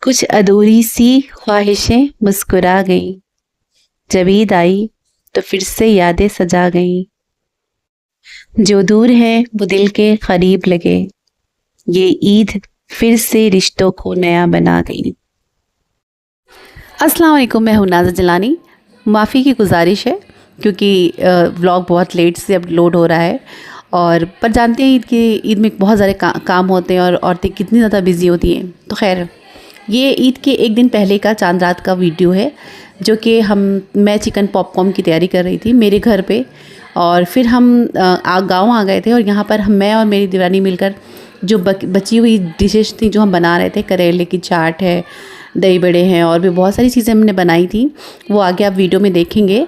कुछ अधूरी सी ख्वाहिशें मुस्कुरा गईं। जब ईद आई तो फिर से यादें सजा गईं। जो दूर है वो दिल के करीब लगे। ये ईद फिर से रिश्तों को नया बना गई। अस्सलाम वालेकुम, मैं हूं नाज़ा जिलानी। माफ़ी की गुजारिश है क्योंकि व्लॉग बहुत लेट से अपलोड हो रहा है। और पर जानते हैं ईद में बहुत सारे काम होते हैं और औरतें कितनी ज़्यादा बिजी होती हैं। तो खैर, ये ईद के एक दिन पहले का चांद रात का वीडियो है जो कि मैं चिकन पॉपकॉर्न की तैयारी कर रही थी मेरे घर पे। और फिर हम गाँव आ गए थे और यहाँ पर मैं और मेरी देवरानी मिलकर जो बची हुई डिशेस थी जो हम बना रहे थे, करेले की चाट है, दही बड़े हैं और भी बहुत सारी चीज़ें हमने बनाई थी। वो आगे आप वीडियो में देखेंगे।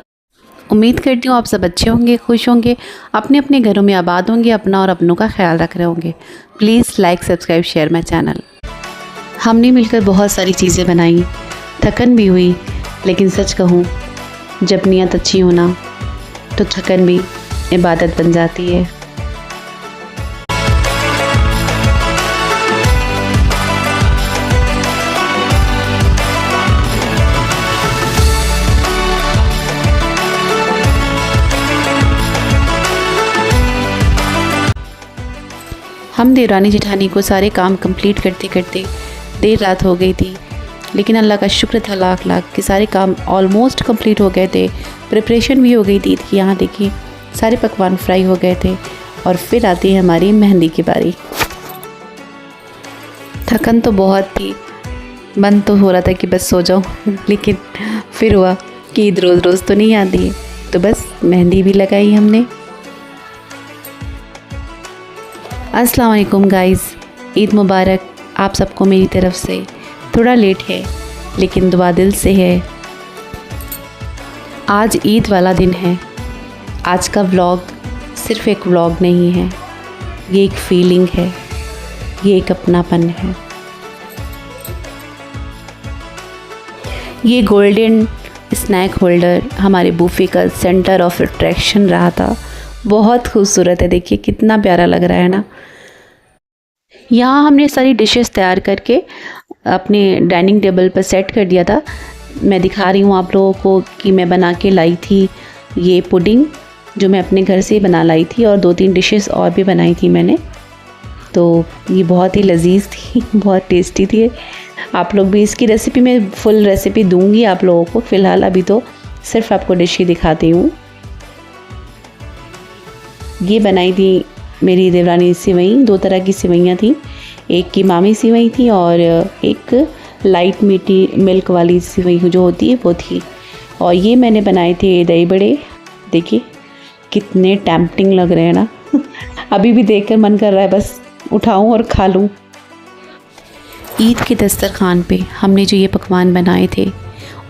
उम्मीद करती हूँ आप सब अच्छे होंगे, खुश होंगे, अपने अपने घरों में आबाद होंगे, अपना और अपनों का ख्याल रख रहे होंगे। Please like, subscribe, share my channel. हमने मिलकर बहुत सारी चीज़ें बनाई, थकन भी हुई, लेकिन सच कहूँ जब नीयत अच्छी हो ना तो थकन भी इबादत बन जाती है। हम देवरानी जेठानी को सारे काम कंप्लीट करते करते देर रात हो गई थी, लेकिन अल्लाह का शुक्र था लाख लाख कि सारे काम ऑलमोस्ट कंप्लीट हो गए थे। प्रिपरेशन भी हो गई थी कि यहाँ देखिए सारे पकवान फ्राई हो गए थे। और फिर आती है हमारी मेहंदी की बारी। थकन तो बहुत थी, मन तो हो रहा था कि बस सो जाऊँ, लेकिन फिर हुआ कि ईद रोज़ रोज़ तो नहीं आती है, तो बस मेहंदी भी लगाई हमने। अस्सलाम वालेकुम गाइस, ईद मुबारक आप सबको मेरी तरफ से। थोड़ा लेट है लेकिन दुआ दिल से है। आज ईद वाला दिन है। आज का व्लॉग सिर्फ़ एक व्लॉग नहीं है, ये एक फीलिंग है, ये एक अपनापन है। ये गोल्डन स्नैक होल्डर हमारे बूफे का सेंटर ऑफ अट्रैक्शन रहा था। बहुत खूबसूरत है, देखिए कितना प्यारा लग रहा है ना। यहाँ हमने सारी डिशेस तैयार करके अपने डाइनिंग टेबल पर सेट कर दिया था। मैं दिखा रही हूँ आप लोगों को कि मैं बना के लाई थी ये पुडिंग जो मैं अपने घर से ही बना लाई थी, और 2-3 डिशेस और भी बनाई थी मैंने। तो ये बहुत ही लजीज थी, बहुत टेस्टी थी। आप लोग भी इसकी रेसिपी में फुल रेसिपी दूंगी आप लोगों को। फ़िलहाल अभी तो सिर्फ आपको डिश ही दिखाती हूँ। ये बनाई थी मेरी देवरानी सिवई। 2 तरह की सिवैयाँ थी, एक की मामी सिवई थी और एक लाइट मीठी मिल्क वाली सिवई जो होती है वो थी। और ये मैंने बनाए थे दही बड़े। देखिए कितने टेम्पटिंग लग रहे हैं ना। अभी भी देखकर मन कर रहा है बस उठाऊं और खा लूं। ईद के दस्तरखान पे हमने जो ये पकवान बनाए थे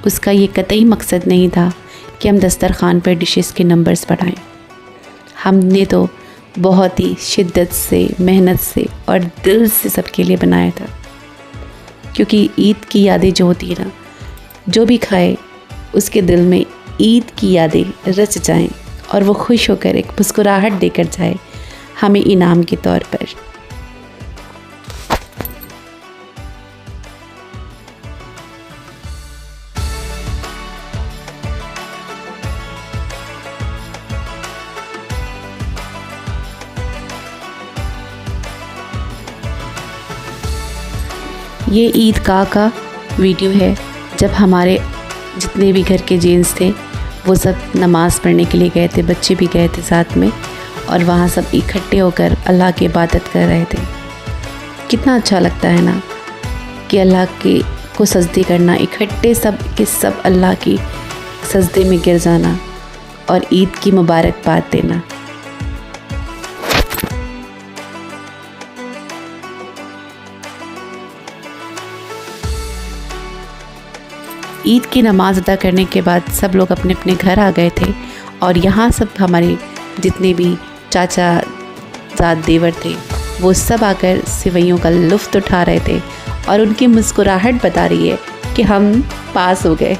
उसका ये कतई मकसद नहीं था कि हम दस्तरखान पर डिशेस के नंबर्स बढ़ाएं। हमने तो बहुत ही शिद्दत से, मेहनत से और दिल से सबके लिए बनाया था, क्योंकि ईद की यादें जो होती है ना, जो भी खाए उसके दिल में ईद की यादें रच जाएं और वो खुश होकर एक मुस्कुराहट देकर जाए हमें इनाम के तौर पर। ये ईद का वीडियो है जब हमारे जितने भी घर के जेंट्स थे वो सब नमाज़ पढ़ने के लिए गए थे, बच्चे भी गए थे साथ में, और वहाँ सब इकट्ठे होकर अल्लाह की इबादत कर रहे थे। कितना अच्छा लगता है ना कि अल्लाह के को सजदे करना, इकट्ठे सब के सब अल्लाह की सजदे में गिर जाना और ईद की मुबारकबाद देना। ईद की नमाज़ अदा करने के बाद सब लोग अपने अपने घर आ गए थे, और यहाँ सब हमारे जितने भी चाचा ज़ाद देवर थे वो सब आकर सिवैयों का लुत्फ़ उठा रहे थे, और उनकी मुस्कुराहट बता रही है कि हम पास हो गए।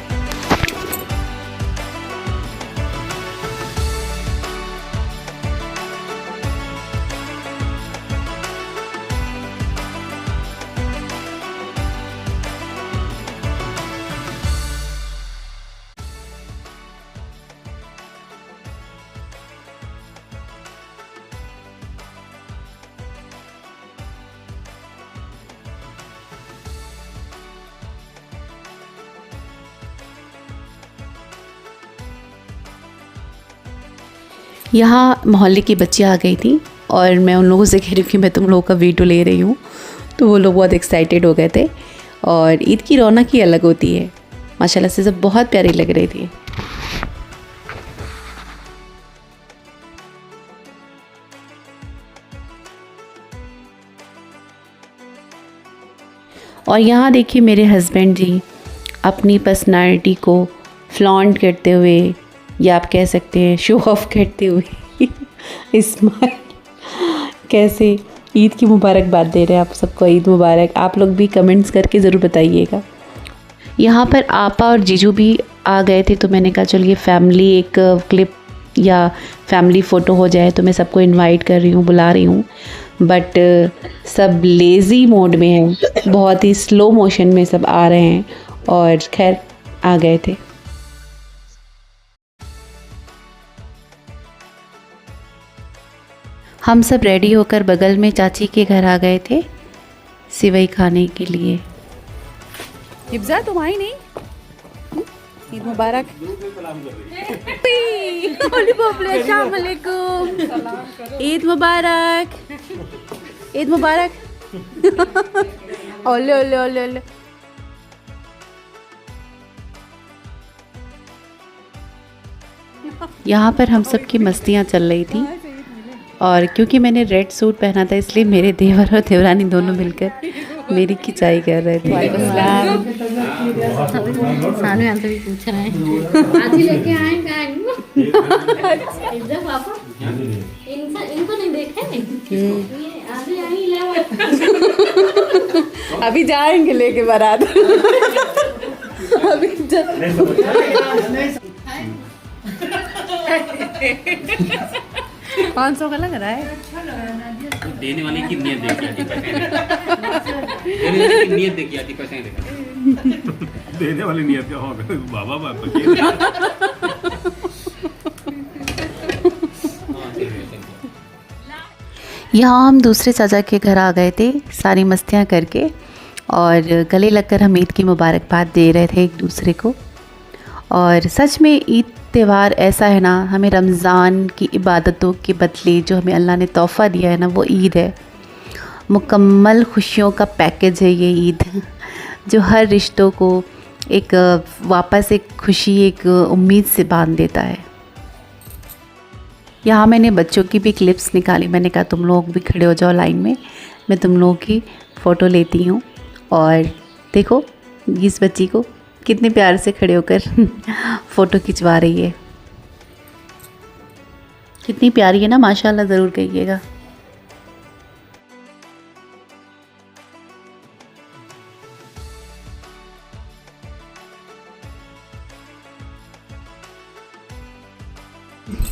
यहाँ मोहल्ले की बच्चियाँ आ गई थी और मैं उन लोगों से कह रही हूँ कि मैं तुम लोगों का वीडियो ले रही हूँ, तो वो लोग बहुत एक्साइटेड हो गए थे। और ईद की रौनक ही अलग होती है, माशाल्लाह से सब बहुत प्यारी लग रही थी। और यहाँ देखिए मेरे हस्बैंड जी अपनी पर्सनालिटी को फ्लॉन्ट करते हुए, या आप कह सकते हैं शो ऑफ करते हुए स्माइल कैसे ईद की मुबारकबाद दे रहे हैं। आप सबको ईद मुबारक। आप लोग भी कमेंट्स करके ज़रूर बताइएगा। यहाँ पर आपा और जीजू भी आ गए थे, तो मैंने कहा चलिए फैमिली एक क्लिप या फैमिली फ़ोटो हो जाए, तो मैं सबको इनवाइट कर रही हूँ, बुला रही हूँ। बट सब लेज़ी मोड में हैं, बहुत ही स्लो मोशन में सब आ रहे हैं और खैर आ गए थे। हम सब रेडी होकर बगल में चाची के घर आ गए थे सिवई खाने के लिए। हिफ्जा तुम आई नहीं? ईद मुबारक। अस्सलाम वालेकुम। ईद मुबारक। ईद मुबारक। ओले ओले ओले ओले। यहाँ पर हम सब की मस्तियाँ चल रही थी और क्योंकि मैंने रेड सूट पहना था इसलिए मेरे देवर और देवरानी दोनों मिलकर मेरी खिंचाई कर रहे थे। सानू यहाँ से भी पूछ रहे हैं आज ही लेके आए पापा इनको नहीं देखे आज ही आई अभी जाएंगे लेके बारात। अभी कौन सा लग रहा है? देने वाले की नियत देखी आती देने वाले की नियत देखी आती पैसे देने वाली नियत क्या होगा बाबा बाबा। यहाँ हम दूसरे चाचा के घर आ गए थे सारी मस्तियाँ करके और गले लगकर हम ईद की मुबारकबाद दे रहे थे एक दूसरे को। और सच में ईद त्यौहार ऐसा है ना, हमें रमज़ान की इबादतों के बदले जो हमें अल्लाह ने तोहफ़ा दिया है ना, वो ईद है। मुकम्मल खुशियों का पैकेज है ये ईद, जो हर रिश्तों को एक वापस एक खुशी, एक उम्मीद से बांध देता है। यहाँ मैंने बच्चों की भी क्लिप्स निकाली। मैंने कहा तुम लोग भी खड़े हो जाओ लाइन में, मैं तुम लोगों की फ़ोटो लेती हूँ। और देखो इस बच्ची को कितने प्यार से खड़े होकर फ़ोटो खिंचवा रही है। कितनी प्यारी है ना, माशाल्लाह ज़रूर कहिएगा।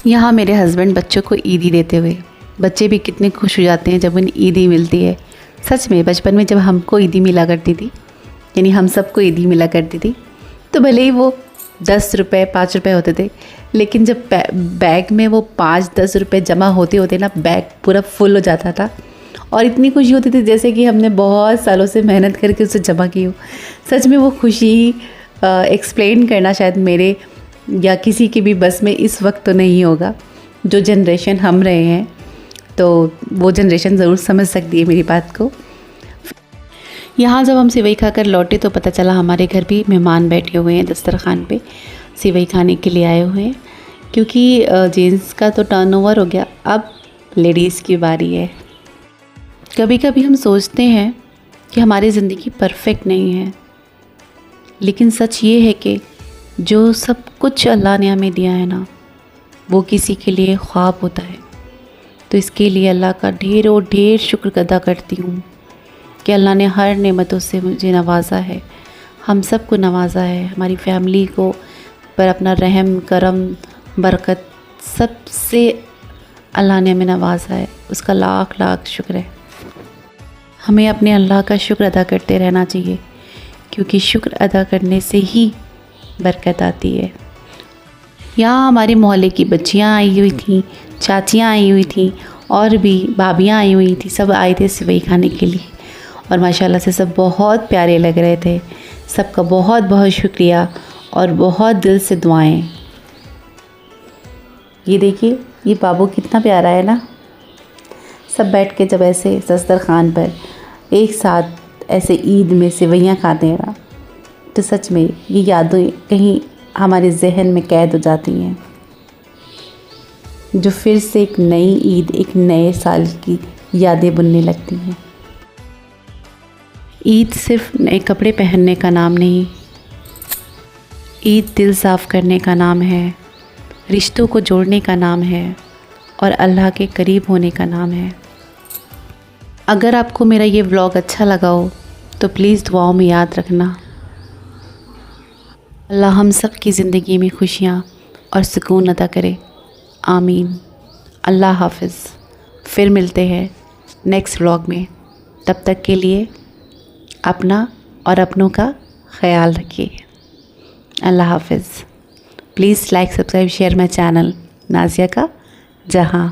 यहाँ मेरे हस्बैंड बच्चों को ईदी देते हुए, बच्चे भी कितने खुश हो जाते हैं जब उन्हें ईदी मिलती है। सच में बचपन में जब हमको ईदी मिला करती थी, यानी हम सबको ईदी मिला करती थी, तो भले ही वो 10 रुपये 5 रुपये होते थे, लेकिन जब बैग में वो 5-10 रुपये जमा होते होते ना, बैग पूरा फुल हो जाता था और इतनी खुशी होती थी जैसे कि हमने बहुत सालों से मेहनत करके उसे जमा की हो। सच में वो खुशी एक्सप्लेन करना शायद मेरे या किसी की भी बस में इस वक्त तो नहीं होगा। जो जनरेशन हम रहे हैं तो वो जनरेशन ज़रूर समझ सकती है मेरी बात को। यहाँ जब हम सिवई खाकर लौटे तो पता चला हमारे घर भी मेहमान बैठे हुए हैं दस्तरखान पे, सिवई खाने के लिए आए हुए हैं। क्योंकि जेंट्स का तो टर्नओवर हो गया, अब लेडीज़ की बारी है। कभी कभी हम सोचते हैं कि हमारी ज़िंदगी परफेक्ट नहीं है, लेकिन सच ये है कि जो सब कुछ अल्लाह ने हमें दिया है ना, वो किसी के लिए ख्वाब होता है। तो इसके लिए अल्लाह का ढेरों ढेर शुक्र अदा करती हूँ कि अल्लाह ने हर नेमतों से मुझे नवाज़ा है, हम सब को नवाज़ा है, हमारी फैमिली को पर अपना रहम करम बरकत सबसे अल्लाह ने हमें नवाज़ा है। उसका लाख लाख शुक्र है। हमें अपने अल्लाह का शुक्र अदा करते रहना चाहिए, क्योंकि शुक्र अदा करने से ही बरकत आती है। यहाँ हमारे मोहल्ले की बच्चियाँ आई हुई थी, चाचियाँ आई हुई थी और भी भाभियाँ आई हुई थी। सब आए थे सिवई खाने के लिए और माशाल्लाह से सब बहुत प्यारे लग रहे थे। सबका बहुत बहुत शुक्रिया और बहुत दिल से दुआएं। ये देखिए ये बाबू कितना प्यारा है ना। सब बैठ के जब ऐसे दस्तरखान पर एक साथ ऐसे ईद में सेवइयाँ खाते हैं ना, तो सच में ये यादें कहीं हमारे जहन में कैद हो जाती हैं, जो फिर से एक नई ईद, एक नए साल की यादें बुनने लगती हैं। ईद सिर्फ नए कपड़े पहनने का नाम नहीं, ईद दिल साफ़ करने का नाम है, रिश्तों को जोड़ने का नाम है और अल्लाह के करीब होने का नाम है। अगर आपको मेरा ये व्लॉग अच्छा लगा हो तो प्लीज़ दुआओं में याद रखना। अल्लाह हम सब की ज़िंदगी में खुशियाँ और सुकून अता करे। आमीन। अल्लाह हाफ़िज़। फिर मिलते हैं नेक्स्ट व्लॉग में। तब तक के लिए अपना और अपनों का ख्याल रखिए। अल्लाह हाफ़िज़। Please like, subscribe, share my channel Nazia का जहाँ।